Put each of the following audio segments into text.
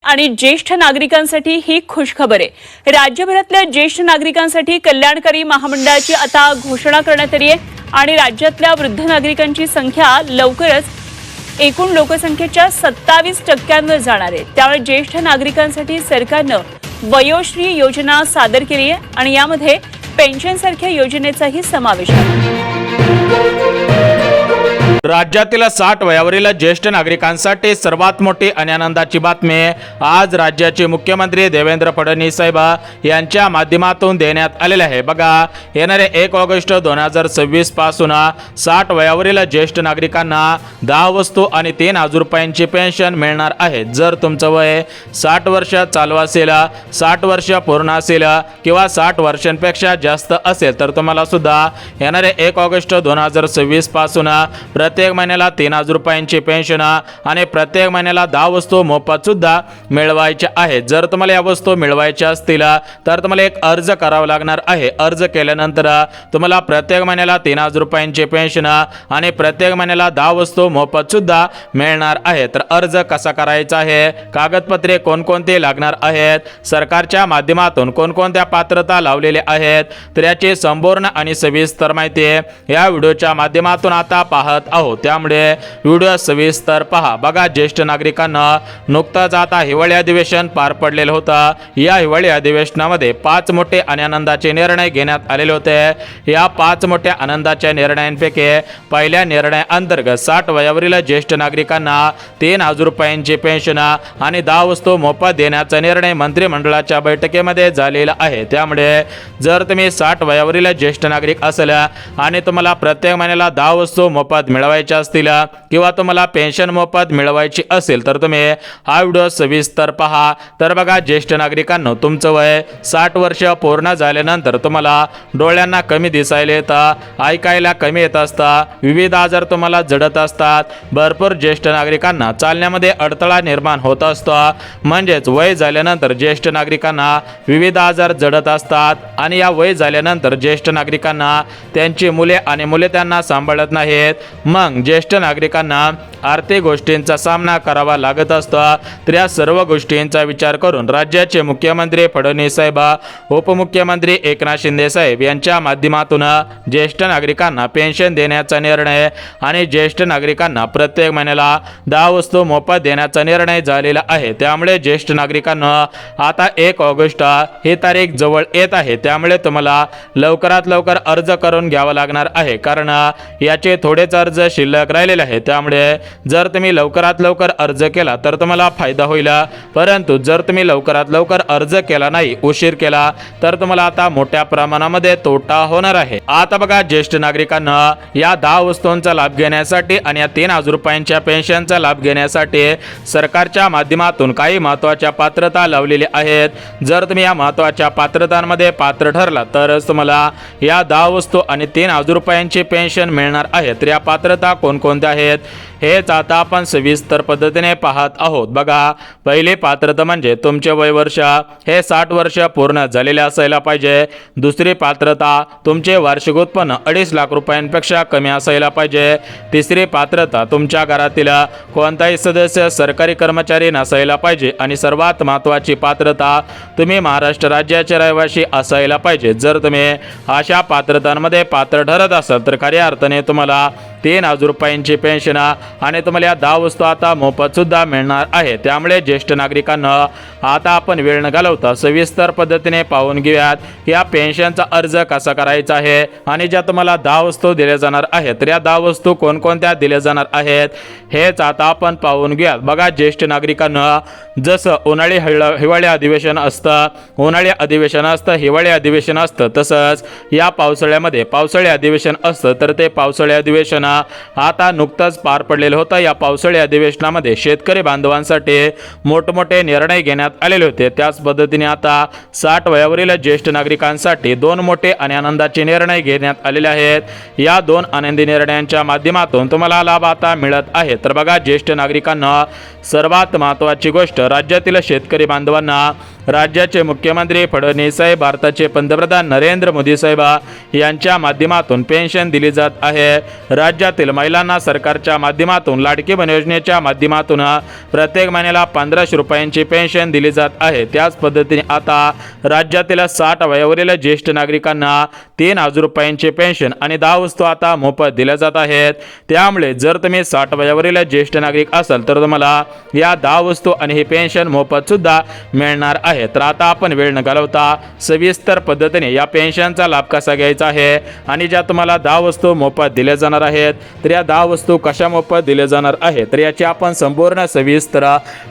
आणि ज्येष्ठ नागरिकांसाठी ही खुशखबर आहे। राज्यभरातल्या ज्येष्ठ नागरिकांसाठी कल्याणकारी महामंडळाची आता घोषणा करण्यात आली आहे आणि राज्यातल्या वृद्ध नागरिकांची संख्या लवकरच एकूण लोकसंख्येच्या 27% जाणार आहे। त्यामुळे ज्येष्ठ नागरिकांसाठी सरकारनं वयोश्री योजना सादर केली आहे आणि यामध्ये पेन्शनसारख्या योजनेचाही समावेश आहे। राज्यातील 60 वयावरील ज्येष्ठ नागरिकांसाठी सर्वात मोठी आणि आनंदाची बातमी आज राज्याचे मुख्यमंत्री देवेंद्र फडणवीस साहेब यांच्या माध्यमातून देण्यात आलेले आहे। बघा, येणारे 1 ऑगस्ट 2026 पासून 60 वयावरील ज्येष्ठ नागरिकांना 10 वस्तू आणि 3,000 रुपयांची पेन्शन मिळणार आहे। जर तुमचं वय 60 वर्ष चालू असेल, 60 वर्ष पूर्ण असेल किंवा 60 वर्षांपेक्षा जास्त असेल तर तुम्हाला सुद्धा येणारे 1 ऑगस्ट 2026 पासून प्रत्येक महिन्याला 3,000 रुपयांची पेन्शन आणि प्रत्येक महिन्याला 10 वस्तू मोफत सुद्धा मिळवायच्या आहेत। जर तुम्हाला या वस्तू मिळवायच्या असतील तर तुम्हाला एक अर्ज करावा लागणार आहे। अर्ज केल्यानंतर तुम्हाला प्रत्येक महिन्याला 3,000 रुपयांची पेन्शन आणि प्रत्येक महिन्याला 10 वस्तू मोफत सुद्धा मिळणार आहे। तर अर्ज कसा करायचा आहे, कागदपत्रे कोणकोणते लागणार आहेत, सरकारच्या माध्यमातून कोणकोणत्या पात्रता लावलेल्या आहेत, तर याची संपूर्ण आणि सविस्तर माहिती या व्हिडिओच्या माध्यमातून आता पाहत आहोत। त्यामुळे व्हिडिओ सविस्तर पहा। बघा, ज्येष्ठ नागरिकांना नुकताच आता हिवाळी अधिवेशन पार पडलेलं होतं। या हिवाळी अधिवेशनामध्ये 5 मोठे आणि आनंदाचे निर्णय घेण्यात आलेले होते। या 5 मोठ्या आनंदाच्या निर्णयांपैकी पहिल्या निर्णयाअंतर्गत 60 वयावरील ज्येष्ठ नागरिकांना 3,000 रुपयांची पेन्शन आणि 10 वस्तू मोफत देण्याचा निर्णय मंत्रिमंडळाच्या बैठकीमध्ये झालेला आहे। त्यामुळे जर तुम्ही 60 वयावरील ज्येष्ठ नागरिक असाल आणि तुम्हाला प्रत्येक महिन्याला 10 वस्तू मोफत मिळवायच्या असतील किंवा तुम्हाला पेन्शन मोफत मिळवायची असेल तर तुम्ही हा व्हिडिओ सविस्तर पहा। तर बघा, ज्येष्ठ नागरिकांनो, तुमचं वय 60 वर्ष पूर्ण झाल्यानंतर तुम्हाला डोळ्यांना कमी दिसायला येतं, ऐकायला कमी येत असतं, विविध आजार तुम्हाला जडत असतात, भरपूर ज्येष्ठ नागरिकांना चालण्यामध्ये अडथळा निर्माण होत असतो। म्हणजेच वय झाल्यानंतर ज्येष्ठ नागरिकांना विविध आजार जडत असतात आणि या वय झाल्यानंतर ज्येष्ठ नागरिकांना त्यांची मुले आणि मुले त्यांना सांभाळत नाहीत। मग ज्येष्ठ नागरिकांना आर्थिक गोष्टींचा सामना करावा लागत असतो। तर या सर्व गोष्टींचा विचार करून राज्याचे मुख्यमंत्री फडणवीस साहेब, उपमुख्यमंत्री एकनाथ शिंदे साहेब यांच्या माध्यमातून ज्येष्ठ नागरिकांना पेन्शन देण्याचा निर्णय आणि ज्येष्ठ नागरिकांना प्रत्येक महिन्याला 10 वस्तू मोफत देण्याचा निर्णय झालेला आहे। त्यामुळे ज्येष्ठ नागरिकांना आता 1 ऑगस्ट ही तारीख जवळ येत आहे। त्यामुळे तुम्हाला लवकरात लवकर अर्ज करून घ्यावा लागणार आहे, कारण याचे थोडेच अर्ज शिल्लक राहिलेले आहे। त्यामुळे जर तुम्ही लवकरात लवकर अर्ज केला तर तुम्हाला फायदा होईल, परंतु जर तुम्ही लवकरात लवकर अर्ज केला नाही, उशीर केला तर तुम्हाला आता मोठ्या प्रमाणामध्ये तोटा होणार आहे। आता बघा, ज्येष्ठ नागरिकांना या 10 वस्तूंचा लाभ घेण्यासाठी आणि या 3,000 रुपयांच्या पेन्शनचा लाभ घेण्यासाठी सरकारच्या माध्यमातून काही महत्त्वाच्या पात्रता लावलेल्या आहेत। जर तुम्ही या महत्त्वाच्या पात्रतांमध्ये पात्र ठरला तरच तुम्हाला या 10 वस्तू आणि 3,000 रुपयांची पेन्शन मिळणार आहे। तर या पात्रता कोणकोणत्या आहेत हेच आता आपण सविस्तर पद्धतीने पाहत आहोत। बघा, पहिली पात्रता म्हणजे तुमचे वय वर्ष हे 60 वर्ष पूर्ण झालेले असायला पाहिजे। दुसरी पात्रता, तुमचे वार्षिक उत्पन्न 2.5 लाख रुपयांपेक्षा कमी असायला पाहिजे। तिसरी पात्रता, तुमच्या घरातील कोणताही सदस्य सरकारी कर्मचारी नसायला पाहिजे आणि सर्वात महत्त्वाची पात्रता, तुम्ही महाराष्ट्र राज्याचे रहिवासी असायला पाहिजे। जर तुम्ही अशा पात्रतांमध्ये पात्र ठरत असाल तर खऱ्या अर्थाने तुम्हाला 3,000 रुपयांची पेन्शन आणि तुम्हाला या 10 वस्तू आता मोफत सुद्धा मिळणार आहे। त्यामुळे ज्येष्ठ नागरिकांना आता आपण वेळ न घालवता सविस्तर पद्धतीने पाहून घेऊयात या पेन्शनचा अर्ज कसा करायचा आहे आणि ज्या तुम्हाला 10 वस्तू दिल्या जाणार आहेत तर या 10 वस्तू कोणकोणत्या दिल्या जाणार आहेत हेच आता आपण पाहून घेऊयात। बघा, ज्येष्ठ नागरिकांना जसं उन्हाळी हिवाळी अधिवेशन असतं, उन्हाळी अधिवेशन असतं, हिवाळी अधिवेशन असतं, तसंच या पावसाळ्यामध्ये पावसाळी अधिवेशन असतं। तर ते पावसाळी अधिवेशन आता नुकतंच पार पडलेलं होतं। या पावसाळी अधिवेशनामध्ये शेतकरी बांधवांसाठी मोठमोठे निर्णय घेण्यात आलेले होते। त्याच पद्धतीने आता 60 वयावरील ज्येष्ठ नागरिकांसाठी 2 मोठे आणि आनंदाचे निर्णय घेण्यात आलेले आहेत। या 2 आनंदी निर्णयांच्या माध्यमातून तुम्हाला लाभ आता मिळत आहे। तर बघा, ज्येष्ठ नागरिकांना सर्वात महत्त्वाची गोष्ट, राज्यातील शेतकरी बांधवांना राज्याचे मुख्यमंत्री फडणवीस साहेब, भारताचे पंतप्रधान नरेंद्र मोदी साहेब यांच्या माध्यमातून पेन्शन दिली जात आहे। राज्यातील महिलांना सरकारच्या माध्यमातून माध्यमातून लाडकी बहीण योजनेच्या माध्यमातून प्रत्येक महिन्याला 1500 रुपयांची पेन्शन दिली जात आहे। त्याच पद्धतीने आता राज्यातील 60 वयोवरील ज्येष्ठ नागरिकांना 3000 रुपयांची पेन्शन आणि 10 वस्तू आता मोफत दिल्या जात आहेत। त्यामुळे जर तुम्ही 60 वयोवरील ज्येष्ठ नागरिक असाल तर तुम्हाला या 10 वस्तू आणि ही पेन्शन मोफत सुद्धा मिळणार आहे। तर आता आपण वेळ न घालवता सविस्तर पद्धतीने या पेन्शनचा लाभ कसा घ्यायचा आहे आणि ज्या तुम्हाला 10 वस्तू मोफत दिल्या जाणार आहेत तर या 10 वस्तू कशा मोफत दिल्या जाणार आहेत तर याची आपण संपूर्ण सविस्तर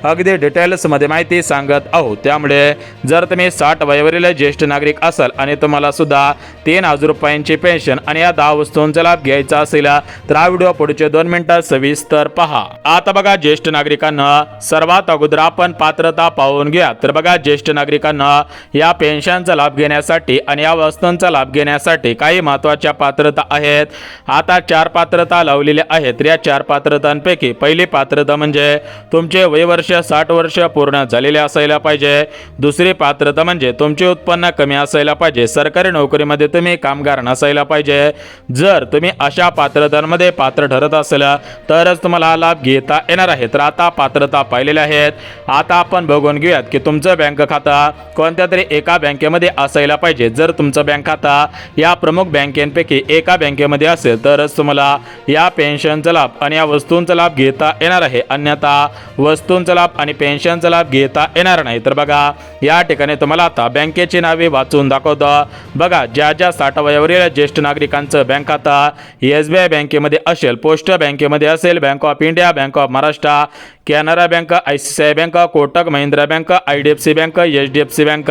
अगदी डिटेल्स मध्ये माहिती सांगत आहोत। त्यामुळे जर तुम्ही 60 वयोवरील ज्येष्ठ नागरिक असाल आणि तुम्हाला सुद्धा 3000 रुपयांची पेन्शन आणि या 10 वस्तूंचा लाभ घ्यायचा असेल तर हा व्हिडिओ पुढचे 2 मिनिटात सविस्तर पहा। आता बघा ज्येष्ठ नागरिकांना सर्वात अगोदर आपण पात्रता पाहून घ्या। तर बघा ज्येष्ठ नागरिकांना या पेन्शनचा लाभ घेण्यासाठी आणि या वस्तूंचा लाभ घेण्यासाठी काही महत्त्वाच्या पात्रता आहेत। आता 4 पात्रता लावलेल्या आहेत। तर या 4 पात्रतांपैकी पहिली पात्रता म्हणजे तुमचे वयवर्ष 60 वर्ष पूर्ण झालेले असायला पाहिजे। दुसरी पात्रता म्हणजे तुमचे उत्पन्न कमी असायला पाहिजे। सरकारी नोकरीमध्ये तुम्ही कामगार नसायला पाहिजे। जर तुम्ही अशा पात्रतांमध्ये पात्र ठरत असेल तरच तुम्हाला हा लाभ घेता येणार आहे। तर आता पात्रता पाहिलेल्या आहेत। आता आपण बघून घेऊयात की तुमचं बँक खाता कोणत्या तरी एका बँकेमध्ये असायला पाहिजे। जर तुमचं बँक खाता या प्रमुख बँकेपैकी एका बँकेमध्ये असेल तरच तुम्हाला या पेन्शनचा लाभ आणि या वस्तूंचा लाभ घेता येणार आहे, अन्यथा वस्तूंचा लाभ आणि पेन्शनचा लाभ घेता येणार नाही। तर बघा या ठिकाणी तुम्हाला आता बँकेची नावे वाचून दाखवतो। बघा ज्या 60 वयोवरील ज्येष्ठ नागरिकांचं बँक खाता SBI बँकेमध्ये असेल, पोस्ट बँकेमध्ये असेल, bank of India, bank of Maharashtra, Canara bank, ICICI bank, Kotak Mahindra bank, IDFC bank, HDFC bank,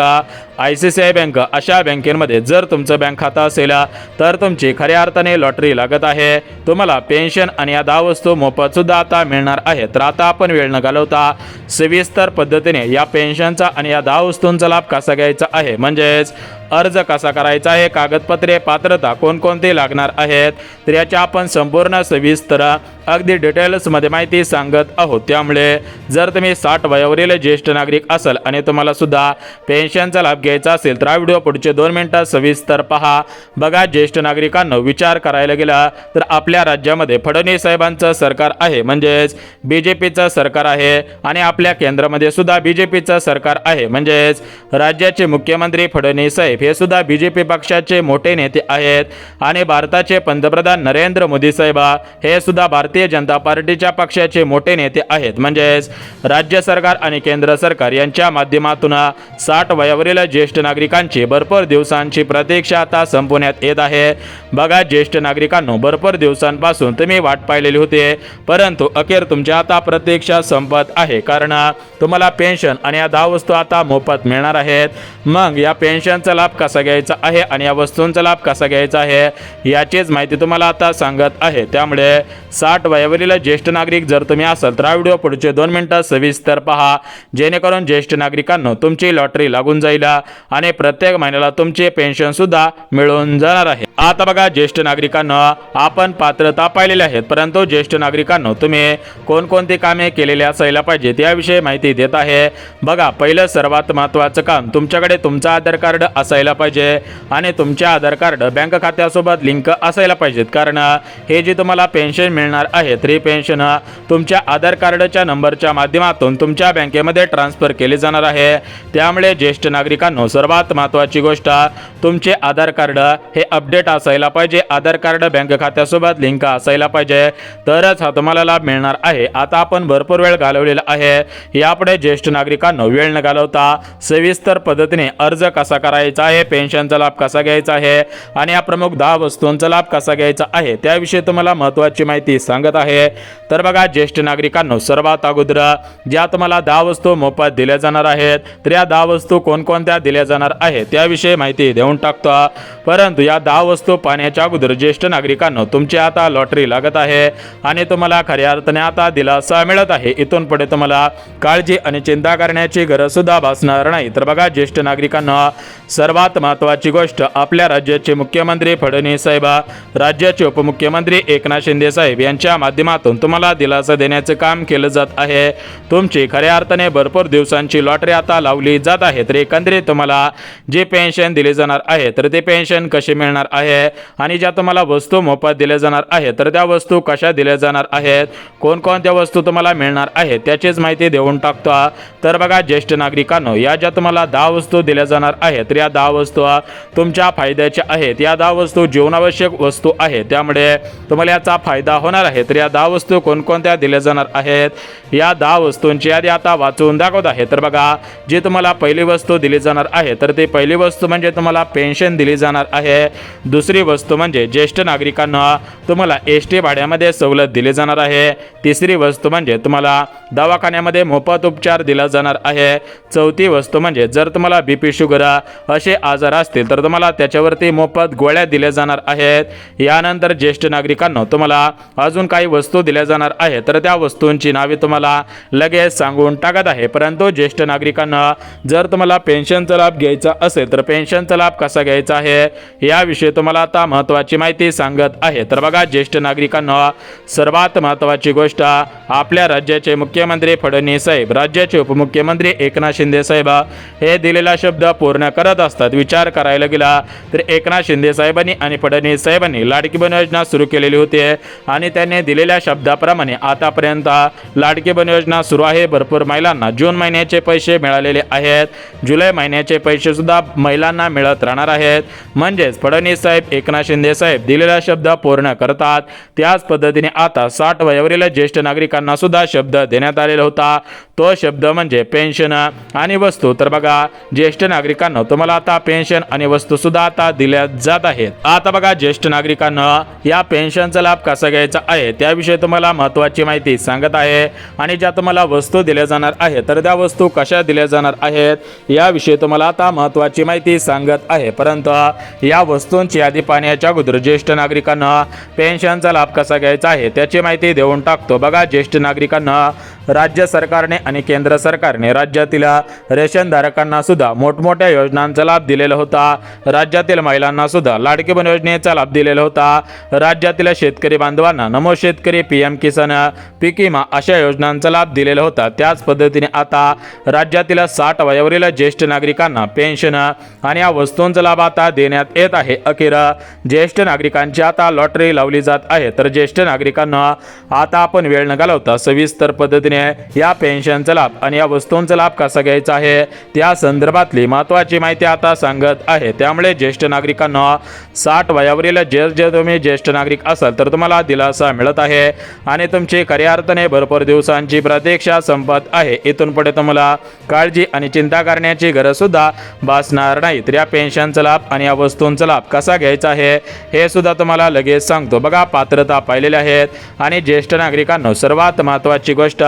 ICICI bank अशा बँकेमध्ये जर तुमचं बँक खाता असेल तर तुमची खऱ्या अर्थाने लॉटरी लागत आहे। तुम्हाला पेन्शन आणि या 10 वस्तू मोफत सुद्धा आता मिळणार आहे। तर आता आपण वेळ न घालवता सविस्तर पद्धतीने या पेन्शनचा आणि या 10 वस्तूंचा लाभ कसा घ्यायचा आहे, म्हणजेच अर्ज कसा करायचा आहे, कागदपत्रे, पात्रता कोणकोणती लागणार आहेत तर याची आपण संपूर्ण सविस्तर अगदी डिटेल्समध्ये माहिती सांगत आहोत। त्यामुळे जर तुम्ही 60 वयोवरील ज्येष्ठ नागरिक असाल आणि तुम्हाला सुद्धा पेन्शनचा लाभ घ्यायचा असेल तर हा व्हिडिओ पुढचे 2 मिनिटात सविस्तर पहा। बघा ज्येष्ठ नागरिकांना विचार करायला गेला तर आपल्या राज्यामध्ये फडणवीस साहेबांचं सरकार आहे, म्हणजेच BJPचं सरकार आहे आणि आपल्या केंद्रामध्ये सुद्धा BJPचं सरकार आहे, म्हणजेच राज्याचे मुख्यमंत्री फडणवीस साहेब हे सुद्धा BJP पक्षाचे मोठे नेते आहेत आणि भारताचे पंतप्रधान नरेंद्र मोदी साहेब हे सुद्धा भारतीय जनता पार्टीच्या पक्षाचे मोठे नेते आहेत। म्हणजेच राज्य सरकार आणि केंद्र सरकार यांच्या माध्यमातून 60 वयोवरील ज्येष्ठ नागरिकांची भरपूर दिवसांची प्रतीक्षा आता संपवण्यात येत आहे। बघा ज्येष्ठ नागरिकांनो भरपूर दिवसांपासून तुम्ही वाट पाहिलेली होती, परंतु अखेर तुमची आता प्रतीक्षा संपत आहे, कारण तुम्हाला पेन्शन आणि या 10 वस्तू आता मोफत मिळणार आहेत। मग या पेन्शनचा लाभ कसा घ्यायचा आहे आणि या वस्तूंचा लाभ कसा घ्यायचा आहे याचीच माहिती तुम्हाला आता सांगत आहे। त्यामुळे 60 वयोवरील ज्येष्ठ नागरिक जर तुम्ही असाल तर हा व्हिडिओ पुढचे 2 मिनिटात सविस्तर पहा, जेणेकरून ज्येष्ठ नागरिकांना तुमची लॉटरी लागून जाईल आणि प्रत्येक महिन्याला तुमचे पेन्शन सुद्धा मिळून जाणार आहे। आता बघा ज्येष्ठ नागरिकांना आपण पात्रता पाहिलेली आहेत, परंतु ज्येष्ठ नागरिकांना तुम्ही कोणकोणती कामे केलेली असायला पाहिजे त्याविषयी माहिती देत आहे। बघा पहिलं सर्वात महत्त्वाचं काम, तुमच्याकडे तुमचं आधार कार्ड असायला पाहिजे आणि तुमचे आधार कार्ड बँक खात्यासोबत लिंक असायला पाहिजेत, कारण हे जे तुम्हाला पेन्शन मिळणार आहे तर ही पेन्शन तुमच्या आधार कार्डच्या नंबरच्या माध्यमातून तुमच्या बँकेमध्ये ट्रान्सफर केली जाणार आहे। त्यामुळे ज्येष्ठ नागरिकांनो सर्वात महत्त्वाची गोष्ट, तुमचे आधार कार्ड हे अपडेट असायला पाहिजे, आधार कार्ड बँक खात्यासोबत लिंक असायला पाहिजे, तरच हा तुम्हाला लाभ मिळणार आहे। आता आपण भरपूर वेळ घालवलेला आहे, यापुढे ज्येष्ठ नागरिकांनो वेळ न घालवता सविस्तर पद्धतीने अर्ज कसा करायचा आहे, पेन्शनचा लाभ कसा घ्यायचा आहे आणि या प्रमुख 10 वस्तूंचा लाभ कसा घ्यायचा आहे त्याविषयी तुम्हाला महत्त्वाची माहिती सांगत आहे। तर बघा ज्येष्ठ नागरिकांनो सर्वात अगोदर ज्या तुम्हाला 10 वस्तू मोफत दिल्या जाणार आहेत तर या 10 वस्तू कोणकोणत्या दिल्या जाणार आहेत त्याविषयी माहिती देऊन टाकतो। परंतु या 10 वस्तू पाहण्याच्या अगोदर ज्येष्ठ नागरिकांनो तुमची आता लॉटरी लागत आहे आणि तुम्हाला खऱ्या अर्थाने आता दिलासा मिळत आहे। इथून पुढे तुम्हाला काळजी आणि चिंता करण्याची गरज सुद्धा भासणार नाही। तर बघा ज्येष्ठ नागरिकांना सर्वात महत्त्वाची गोष्ट, आपल्या राज्याचे मुख्यमंत्री फडणवीस साहेब, राज्याचे उपमुख्यमंत्री एकनाथ शिंदे साहेब यांच्या माध्यमातून तुम्हाला दिलासा देण्याचे काम केलं जात आहे। तुमची खऱ्या अर्थाने भरपूर दिवसांची लॉटरी आता लावली जात आहे। तर एकंदरीत तुम्हाला जे पेन्शन दिले जाणार आहे तर ते पेन्शन कशी मिळणार आहे आणि ज्या तुम्हाला वस्तू मोफत दिल्या जाणार आहे तर त्या वस्तू कशा दिल्या जाणार आहेत, कोणकोणत्या वस्तू तुम्हाला मिळणार आहेत त्याचीच माहिती देऊन टाकतो। तर बघा ज्येष्ठ नागरिकांनो, या ज्या तुम्हाला 10 वस्तू दिल्या जाणार आहेत तर या 10 वस्तू तुमच्या फायद्याच्या आहेत। या 10 वस्तू जीवनावश्यक वस्तू आहेत, त्यामुळे तुम्हाला याचा फायदा होणार आहे। तर या 10 वस्तू कोणकोणत्या दिल्या जाणार आहेत, या 10 वस्तूंची यादी आता वाचून दाखवत आहे। तर बघा, जी तुम्हाला पहिली वस्तू दिली जाणार आहे तर ती पहिली वस्तू म्हणजे तुम्हाला पेन्शन दिली जाणार आहे। दुसरी वस्तू म्हणजे ज्येष्ठ नागरिकांना तुम्हाला एसटी भाड्यामध्ये सवलत दिली जाणार आहे। तिसरी वस्तू म्हणजे तुम्हाला दवाखान्यामध्ये मोफत उपचार दिला जाणार आहे। चौथी वस्तू म्हणजे जर तुम्हाला बीपी शुगर असे आजार असतील तर तुम्हाला त्याच्यावरती मोफत गोळ्या दिल्या जाणार आहेत। यानंतर ज्येष्ठ नागरिकांना तुम्हाला अजून काही वस्तू दिल्या जाणार आहे तर त्या वस्तूंची नावे तुम्हाला लगेच सांगून टाकत आहे। परंतु ज्येष्ठ नागरिकांना जर तुम्हाला पेन्शनचा लाभ घ्यायचा असेल तर पेन्शनचा लाभ कसा घ्यायचा आहे याविषयी तुम्हाला आता महत्त्वाची माहिती सांगत आहे। तर बघा ज्येष्ठ नागरिकांना, सर्वात महत्त्वाची गोष्ट, आपल्या राज्याचे मुख्यमंत्री फडणवीस साहेब, राज्याचे उपमुख्यमंत्री एकनाथ शिंदे साहेब हे दिलेला शब्द पूर्ण करत असतात। विचार करायला गेला तर एकनाथ शिंदे साहेबांनी आणि फडणवीस साहेबांनी लाडकी बहीण योजना सुरू केलेली होती आणि त्यांनी दिलेल्या शब्दाप्रमाणे आतापर्यंत लाडकी बहीण योजना सुरू आहे। भरपूर महिलांना जून महिन्याचे पैसे मिळालेले आहेत, जुलै महिन्याचे पैसे सुद्धा महिलांना मिळत राहणार आहेत। म्हणजेच फडणवीस साहेब, एकनाथ शिंदे साहेब दिलेला शब्द पूर्ण करतात। त्याच पद्धतीने आता 60 वयावरील ज्येष्ठ नागरिकांना सुद्धा शब्द देण्यात आलेला होता, तो शब्द म्हणजे पेन्शन आणि वस्तू। तर बघा ज्येष्ठ नागरिकांना तुम्हाला आता पेन्शन आणि वस्तू सुद्धा आता दिल्या जात आहेत। आता बघा ज्येष्ठ नागरिकांना या पेन्शनचा लाभ कसा घ्यायचा आहे त्याविषयी तुम्हाला महत्त्वाची माहिती सांगत आहे आणि ज्या तुम्हाला वस्तू दिल्या जाणार आहे तर त्या वस्तू कशा दिल्या जाणार आहेत याविषयी तुम्हाला आता महत्त्वाची माहिती सांगत आहे। परंतु या वस्तूंची यादी पाहण्याच्या अगोदर ज्येष्ठ नागरिकांना पेन्शनचा लाभ कसा घ्यायचा आहे त्याची माहिती देऊन टाकतो। बघा ज्येष्ठ नागरिकांना, राज्य सरकारने आणि केंद्र सरकारने राज्यातील रेशनधारकांना सुद्धा मोठमोठ्या योजनांचा लाभ दिलेला होता। राज्यातील महिलांना सुद्धा लाडकी बहीण योजनेचा लाभ दिलेला होता। राज्यातील शेतकरी बांधवांना नमो शेतकरी, पीएम किसान, पीक विमा अशा योजनांचा लाभ दिलेला होता। त्याच पद्धतीने आता राज्यातील 60 वयावरील ज्येष्ठ नागरिकांना पेन्शन आणि या वस्तूंचा लाभ आता देण्यात येत आहे। अखेर ज्येष्ठ नागरिकांची आता लॉटरी लावली जात आहे। तर ज्येष्ठ नागरिकांना आता आपण वेळ न घालवता सविस्तर पद्धतीने या पेन्शनचा लाभ आणि या वस्तूंचा लाभ कसा घ्यायचा आहे त्या संदर्भातली महत्त्वाची माहिती आता सांगत आहे। त्यामुळे ज्येष्ठ नागरिकांना 60 वयावरील जे तुम्ही ज्येष्ठ नागरिक असाल तर तुम्हाला दिलासा मिळत आहे आणि तुमची खऱ्या अर्थाने भरपूर दिवसांची प्रतीक्षा संपत आहे। इथून पुढे तुम्हाला काळजी आणि चिंता करण्याची गरज सुद्धा भासणार नाही। तर या पेन्शनचा लाभ आणि या वस्तूंचा लाभ कसा घ्यायचा आहे हे सुद्धा तुम्हाला लगेच सांगतो। बघा पात्रता पाहिलेल्या आहेत आणि ज्येष्ठ नागरिकांना सर्वात महत्त्वाची गोष्ट,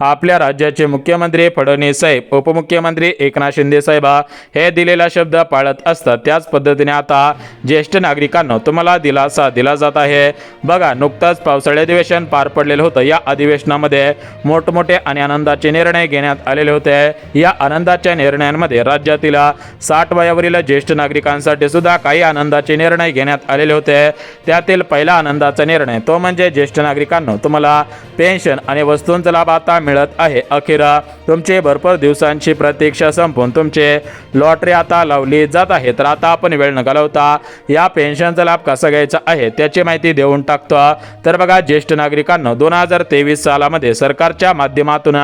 आपल्या राज्याचे मुख्यमंत्री फडणवीस साहेब, उपमुख्यमंत्री एकनाथ शिंदे साहेब हे दिलेला शब्द पाळत असतात। त्याच पद्धतीने आता ज्येष्ठ नागरिकांना तुम्हाला दिलासा दिला जात आहे। बघा नुकताच पावसाळी अधिवेशन पार पडलेलं होतं। या अधिवेशनामध्ये मोठमोठे आणि आनंदाचे निर्णय घेण्यात आलेले होते। या आनंदाच्या निर्णयांमध्ये राज्यातील 60 वयावरील ज्येष्ठ नागरिकांसाठी सुद्धा काही आनंदाचे निर्णय घेण्यात आलेले होते। त्यातील पहिला आनंदाचा निर्णय तो म्हणजे ज्येष्ठ नागरिकांना तुम्हाला पेन्शन आणि वस्तूंचा लाभ आता मिळत आहे। अखेर तुमचे भरपूर दिवसांची प्रतीक्षा संपून तुमचे लॉटरी आता लावली जात आहे। तर आता आपण वेळ न घालवता या पेन्शनचा लाभ कसा घ्यायचा आहे त्याची माहिती देऊन टाकतो। तर बघा ज्येष्ठ नागरिकांना 2023 सालामध्ये सरकारच्या माध्यमातून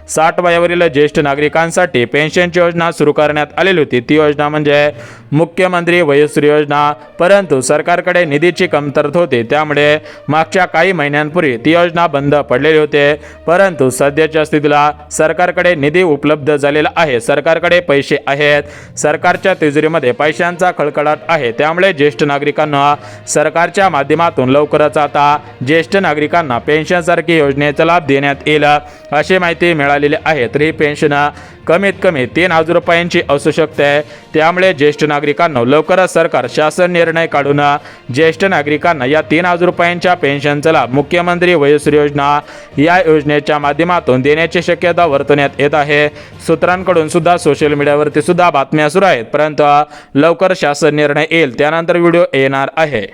60 वयावरील ज्येष्ठ नागरिकांसाठी पेन्शनची योजना सुरू करण्यात आलेली होती। ती योजना म्हणजे मुख्यमंत्री वयोश्री योजना। परंतु सरकारकडे निधीची कमतरता होती, त्यामुळे मागच्या काही महिन्यांपूर्वी ती योजना बंद पडलेली होती। परंतु सध्याच्या स्थितीला सरकारकडे निधी उपलब्ध झालेला आहे, सरकारकडे पैसे आहेत, सरकारच्या तिजोरीमध्ये पैशांचा खळखळाट आहे। त्यामुळे ज्येष्ठ नागरिकांना सरकारच्या माध्यमातून लवकरच आता ज्येष्ठ नागरिकांना पेन्शनसारखी योजनेचा लाभ देण्यात येईल अशी माहिती मिळालेली आहे। तर ही पेन्शन कमीत कमी 3000 रुपयांची असू शकते। त्यामुळे ज्येष्ठ नागरिकांना लवकरच सरकार शासन निर्णय काढून ज्येष्ठ नागरिकांना या 3000 रुपयांच्या पेन्शनचा लाभ मुख्यमंत्री वयोश्री योजना या योजनेच्या माध्यमातून देण्याची शक्यता वर्तवण्यात येत आहे। सूत्रांकडून सुद्धा सोशल मीडियावरती सुद्धा बातम्या सुरू आहेत, परंतु लवकर शासन निर्णय येईल त्यानंतर व्हिडिओ येणार आहे।